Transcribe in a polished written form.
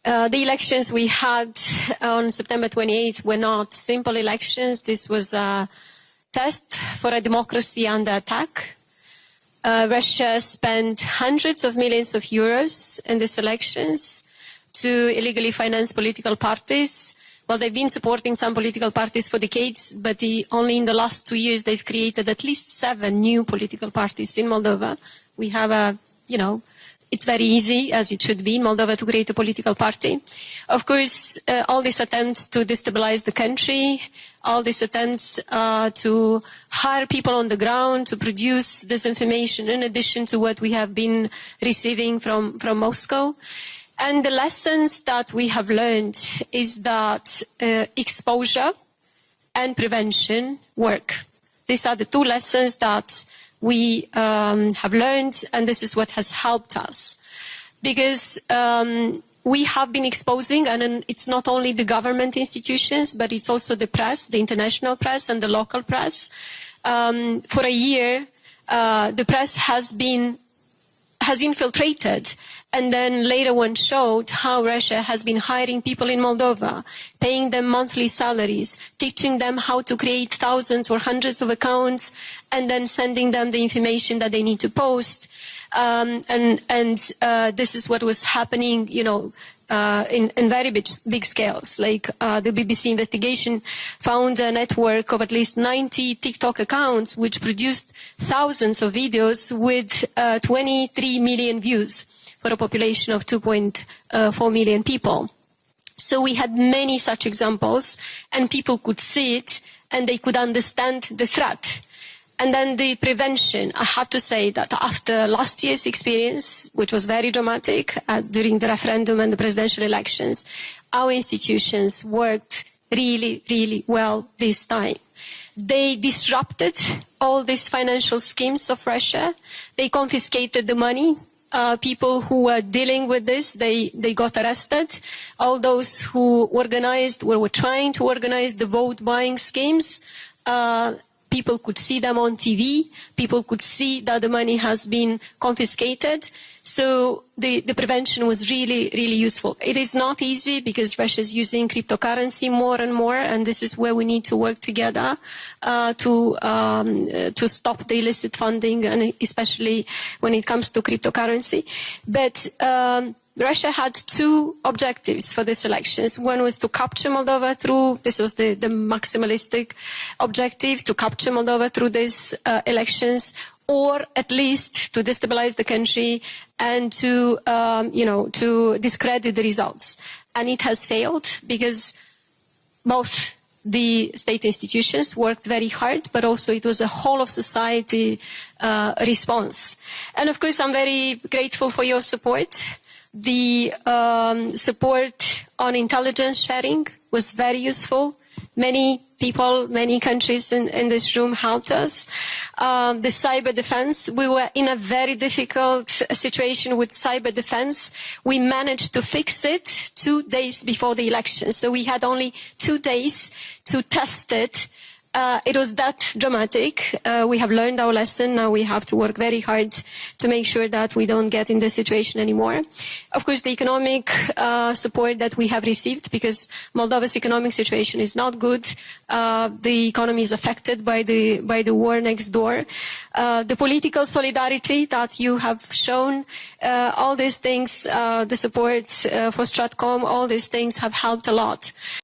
The elections we had on September 28th were not simple elections. This was a test for a democracy under attack. Russia spent hundreds of millions of euros in these elections to illegally finance political parties. Well, they've been supporting some political parties for decades, but only in the last 2 years they've created at least 7 new political parties in Moldova. We have it's very easy, as it should be in Moldova, to create a political party. Of course, all these attempts to destabilize the country, all these attempts to hire people on the ground to produce disinformation in addition to what we have been receiving from Moscow. And the lessons that we have learned is that exposure and prevention work. These are the 2 lessons that we have learned, and this is what has helped us. Because we have been exposing, and it's not only the government institutions, but it's also the press, the international press and the local press. For a year, the press has infiltrated, and then later on showed how Russia has been hiring people in Moldova, paying them monthly salaries, teaching them how to create thousands or hundreds of accounts, and then sending them the information that they need to post. This is what was happening, in very big scales. Like the BBC investigation found a network of at least 90 TikTok accounts which produced thousands of videos with 23 million views for a population of 2.4 million people. So we had many such examples, and people could see it and they could understand the threat. And then the prevention, I have to say that after last year's experience, which was very dramatic during the referendum and the presidential elections, our institutions worked really, really well this time. They disrupted all these financial schemes of Russia. They confiscated the money. People who were dealing with this, they got arrested. All those who organized or were trying to organize the vote buying schemes, people could see them on TV. People could see that the money has been confiscated. So the prevention was really, really useful. It is not easy because Russia is using cryptocurrency more and more, and this is where we need to work together to stop the illicit funding, and especially when it comes to cryptocurrency. But Russia had 2 objectives for these elections. One was to capture Moldova through, this was the maximalistic objective, to capture Moldova through these elections, or at least to destabilize the country and to discredit the results. And it has failed because both the state institutions worked very hard, but also it was a whole of society response. And of course, I'm very grateful for your support. The support on intelligence sharing was very useful. Many people, many countries in this room helped us. The cyber defense, we were in a very difficult situation with cyber defense. We managed to fix it 2 days before the election. So we had only 2 days to test it. It was that dramatic. We have learned our lesson. Now we have to work very hard to make sure that we don't get in this situation anymore. Of course, the economic support that we have received, because Moldova's economic situation is not good. The economy is affected by the war next door. The political solidarity that you have shown, all these things, the support for Stratcom, all these things have helped a lot.